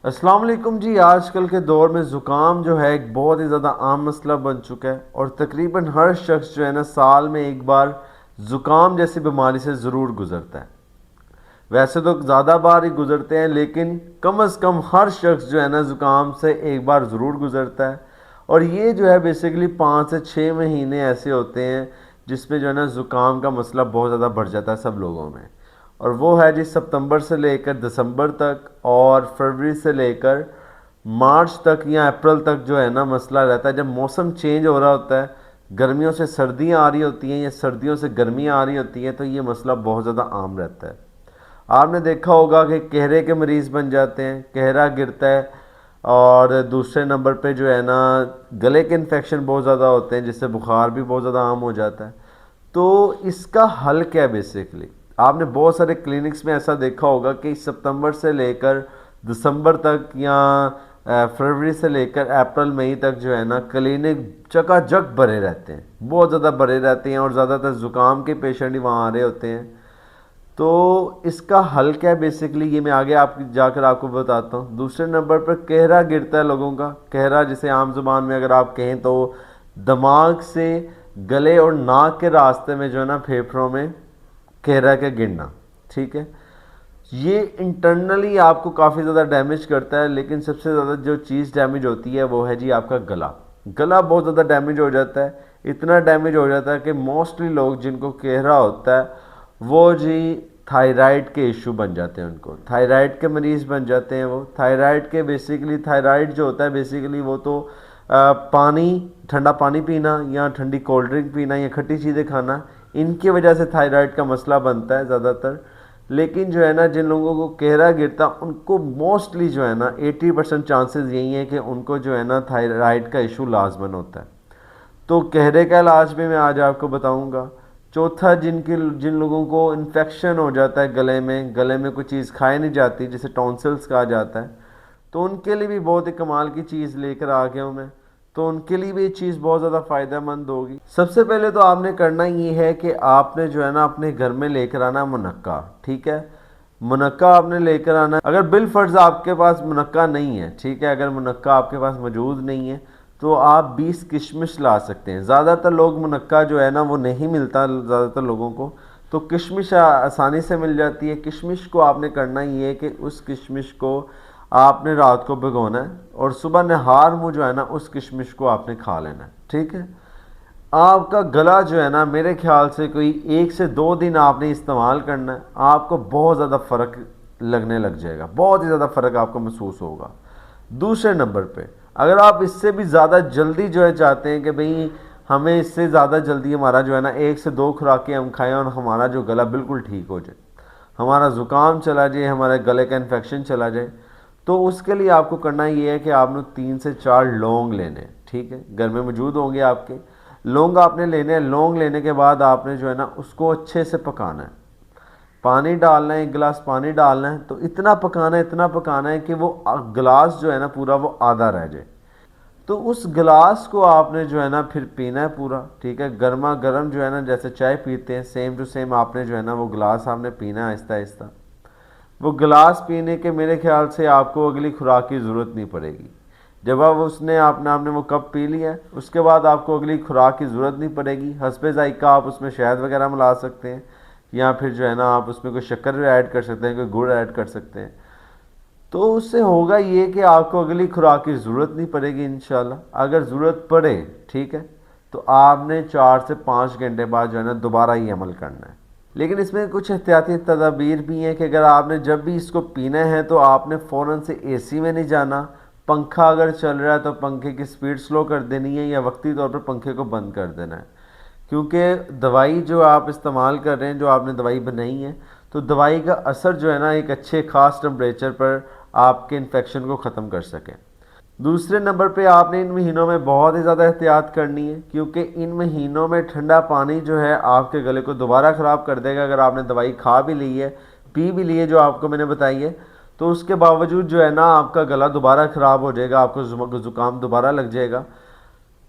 السلام علیکم جی۔ آج کل کے دور میں زکام جو ہے ایک بہت ہی زیادہ عام مسئلہ بن چکا ہے، اور تقریباً ہر شخص جو ہے نا سال میں ایک بار زکام جیسی بیماری سے ضرور گزرتا ہے۔ ویسے تو زیادہ بار ہی گزرتے ہیں، لیکن کم از کم ہر شخص جو ہے نا زکام سے ایک بار ضرور گزرتا ہے۔ اور یہ جو ہے بیسیکلی 5 سے 6 مہینے ایسے ہوتے ہیں جس میں جو ہے نا زکام کا مسئلہ بہت زیادہ بڑھ جاتا ہے سب لوگوں میں، اور وہ ہے جی ستمبر سے لے کر دسمبر تک، اور فروری سے لے کر مارچ تک یا اپریل تک جو ہے نا مسئلہ رہتا ہے۔ جب موسم چینج ہو رہا ہوتا ہے، گرمیوں سے سردیاں آ رہی ہوتی ہیں یا سردیوں سے گرمیاں آ رہی ہوتی ہیں، تو یہ مسئلہ بہت زیادہ عام رہتا ہے۔ آپ نے دیکھا ہوگا کہ کہرے کے مریض بن جاتے ہیں، کہرا گرتا ہے، اور دوسرے نمبر پہ جو ہے نا گلے کے انفیکشن بہت زیادہ ہوتے ہیں، جس سے بخار بھی بہت زیادہ عام ہو جاتا ہے۔ تو اس کا حل کیا ہے بیسیکلی؟ آپ نے بہت سارے کلینکس میں ایسا دیکھا ہوگا کہ ستمبر سے لے کر دسمبر تک یا فروری سے لے کر اپریل مئی تک جو ہے نا کلینک چکا جگ بھرے رہتے ہیں، بہت زیادہ بھرے رہتے ہیں، اور زیادہ تر زکام کے پیشنٹ ہی وہاں آ رہے ہوتے ہیں۔ تو اس کا حل کیا ہے بیسیکلی، یہ میں آگے جا کر آپ کو بتاتا ہوں۔ دوسرے نمبر پر کہرا گرتا ہے لوگوں کا، کہرا جسے عام زبان میں اگر آپ کہیں تو دماغ سے گلے اور ناک کے راستے میں جو ہے نا پھیپھڑوں میں کہرا کے گرنا، ٹھیک ہے۔ یہ انٹرنلی آپ کو کافی زیادہ ڈیمیج کرتا ہے، لیکن سب سے زیادہ جو چیز ڈیمیج ہوتی ہے وہ ہے جی آپ کا گلا۔ گلا بہت زیادہ ڈیمیج ہو جاتا ہے، اتنا ڈیمیج ہو جاتا ہے کہ موسٹلی لوگ جن کو کہرا ہوتا ہے وہ جی تھائرائڈ کے ایشو بن جاتے ہیں، ان کو تھائرائڈ کے مریض بن جاتے ہیں۔ وہ تھائرائڈ کے بیسیکلی تھائرائڈ جو ہوتا ہے بیسیکلی وہ تو پانی، ٹھنڈا پانی پینا یا ٹھنڈی کولڈ ڈرنک پینا یا کھٹی چیزیں کھانا، ان کی وجہ سے تھائرائڈ کا مسئلہ بنتا ہے زیادہ تر۔ لیکن جو ہے نا جن لوگوں کو کہرا گرتا ان کو موسٹلی جو ہے نا 80% چانسز یہی ہیں کہ ان کو جو ہے نا تھائرائڈ کا ایشو لازمن ہوتا ہے۔ تو کہرے کا علاج بھی میں آج آپ کو بتاؤں گا۔ چوتھا، جن لوگوں کو انفیکشن ہو جاتا ہے گلے میں کوئی چیز کھائی نہیں جاتی جسے ٹونسلز کہا جاتا ہے، تو ان کے لیے بھی بہت ہی کمال کی چیز لے کر آ گیا ہوں میں، تو ان کے لیے بھی یہ چیز بہت زیادہ فائدہ مند ہوگی۔ سب سے پہلے تو آپ نے کرنا یہ ہے کہ آپ نے جو ہے نا اپنے گھر میں لے کر آنا منقہ، ٹھیک ہے۔ منقہ آپ نے لے کر آنا ہے۔ اگر بالفرض آپ کے پاس منقہ نہیں ہے، ٹھیک ہے، اگر منقہ آپ کے پاس موجود نہیں ہے تو آپ 20 کشمش لا سکتے ہیں۔ زیادہ تر لوگ منقہ جو ہے نا وہ نہیں ملتا زیادہ تر لوگوں کو، تو کشمش آسانی سے مل جاتی ہے۔ کشمش کو آپ نے کرنا یہ ہے کہ اس کشمش کو آپ نے رات کو بھگونا ہے، اور صبح نہار منہ جو ہے نا اس کشمش کو آپ نے کھا لینا ہے، ٹھیک ہے۔ آپ کا گلا جو ہے نا میرے خیال سے کوئی 1 سے 2 دن آپ نے استعمال کرنا ہے، آپ کو بہت زیادہ فرق لگنے لگ جائے گا، بہت ہی زیادہ فرق آپ کو محسوس ہوگا۔ دوسرے نمبر پہ اگر آپ اس سے بھی زیادہ جلدی جو ہے چاہتے ہیں کہ بھئی ہمیں اس سے زیادہ جلدی ہمارا جو ہے نا 1 سے 2 خوراکیں ہم کھائیں اور ہمارا جو گلا بالکل ٹھیک ہو جائے، ہمارا زکام چلا جائے، ہمارے گلے کا انفیکشن چلا جائے، تو اس کے لیے آپ کو کرنا یہ ہے کہ آپ نے 3 سے 4 لونگ لینے، ٹھیک ہے، گھر میں موجود ہوں گے آپ کے۔ لونگ آپ نے لینے ہیں، لونگ لینے کے بعد آپ نے جو ہے نا اس کو اچھے سے پکانا ہے، پانی ڈالنا ہے، 1 گلاس پانی ڈالنا ہے، تو اتنا پکانا ہے کہ وہ گلاس جو ہے نا پورا وہ آدھا رہ جائے۔ تو اس گلاس کو آپ نے جو ہے نا پھر پینا ہے پورا، ٹھیک ہے، گرما گرم جو ہے نا جیسے چائے پیتے ہیں سیم ٹو سیم آپ نے جو ہے نا وہ گلاس آپ نے پینا ہے آہستہ آہستہ۔ وہ گلاس پینے کے میرے خیال سے آپ کو اگلی خوراک کی ضرورت نہیں پڑے گی۔ جب آپ نے وہ کپ پی لیا ہے، اس کے بعد آپ کو اگلی خوراک کی ضرورت نہیں پڑے گی۔ حسب ذائقہ آپ اس میں شہد وغیرہ ملا سکتے ہیں، یا پھر جو ہے نا آپ اس میں کوئی شکر ایڈ کر سکتے ہیں، کوئی گڑ ایڈ کر سکتے ہیں۔ تو اس سے ہوگا یہ کہ آپ کو اگلی خوراک کی ضرورت نہیں پڑے گی انشاءاللہ۔ اگر ضرورت پڑے، ٹھیک ہے، تو آپ نے 4 سے 5 گھنٹے بعد جو ہے نا دوبارہ یہ عمل کرنا ہے۔ لیکن اس میں کچھ احتیاطی تدابیر بھی ہیں کہ اگر آپ نے جب بھی اس کو پینا ہے تو آپ نے فوراً سے اے سی میں نہیں جانا۔ پنکھا اگر چل رہا ہے تو پنکھے کی سپیڈ سلو کر دینی ہے، یا وقتی طور پر پنکھے کو بند کر دینا ہے، کیونکہ دوائی جو آپ استعمال کر رہے ہیں، جو آپ نے دوائی بنائی ہے، تو دوائی کا اثر جو ہے نا ایک اچھے خاص ٹمپریچر پر آپ کے انفیکشن کو ختم کر سکے۔ دوسرے نمبر پہ آپ نے ان مہینوں میں بہت ہی زیادہ احتیاط کرنی ہے، کیونکہ ان مہینوں میں ٹھنڈا پانی جو ہے آپ کے گلے کو دوبارہ خراب کر دے گا۔ اگر آپ نے دوائی کھا بھی لی ہے، پی بھی لی ہے جو آپ کو میں نے بتائی ہے، تو اس کے باوجود جو ہے نا آپ کا گلا دوبارہ خراب ہو جائے گا، آپ کو زکام دوبارہ لگ جائے گا۔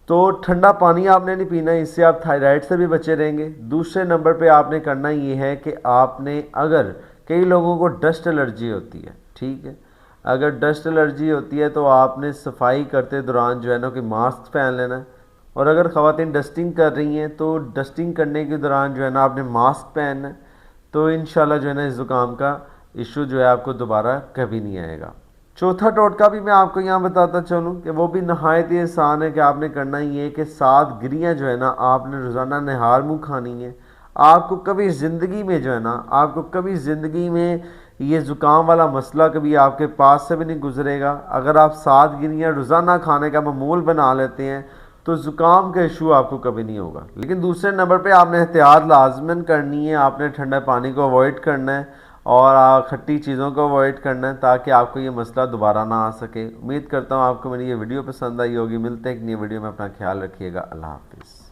تو ٹھنڈا پانی آپ نے نہیں پینا، اس سے آپ تھائرائڈ سے بھی بچے رہیں گے۔ دوسرے نمبر پہ آپ نے کرنا یہ ہے کہ آپ نے، اگر کئی لوگوں کو ڈسٹ الرجی ہوتی ہے، ٹھیک ہے، اگر ڈسٹ الرجی ہوتی ہے تو آپ نے صفائی کرتے دوران جو ہے نا کہ ماسک پہن لینا ہے، اور اگر خواتین ڈسٹنگ کر رہی ہیں تو ڈسٹنگ کرنے کے دوران جو ہے نا آپ نے ماسک پہننا ہے، تو انشاءاللہ جو ہے نا اس زکام کا ایشو جو ہے آپ کو دوبارہ کبھی نہیں آئے گا۔ چوتھا ٹوٹکا بھی میں آپ کو یہاں بتاتا چلوں کہ وہ بھی نہایت ہی آسان ہے، کہ آپ نے کرنا ہی ہے کہ 7 گریاں جو ہے نا آپ نے روزانہ نہار منہ کھانی ہے۔ آپ کو کبھی زندگی میں جو ہے نا، آپ کو کبھی زندگی میں یہ زکام والا مسئلہ کبھی آپ کے پاس سے بھی نہیں گزرے گا۔ اگر آپ 7 گریاں روزانہ کھانے کا معمول بنا لیتے ہیں تو زکام کا ایشو آپ کو کبھی نہیں ہوگا۔ لیکن دوسرے نمبر پہ آپ نے احتیاط لازماً کرنی ہے، آپ نے ٹھنڈے پانی کو اوائڈ کرنا ہے اور کھٹی چیزوں کو اوائڈ کرنا ہے، تاکہ آپ کو یہ مسئلہ دوبارہ نہ آ سکے۔ امید کرتا ہوں آپ کو میری یہ ویڈیو پسند آئی ہوگی۔ ملتے ہیں ایک نئی ویڈیو میں، اپنا خیال رکھیے گا۔ اللہ حافظ۔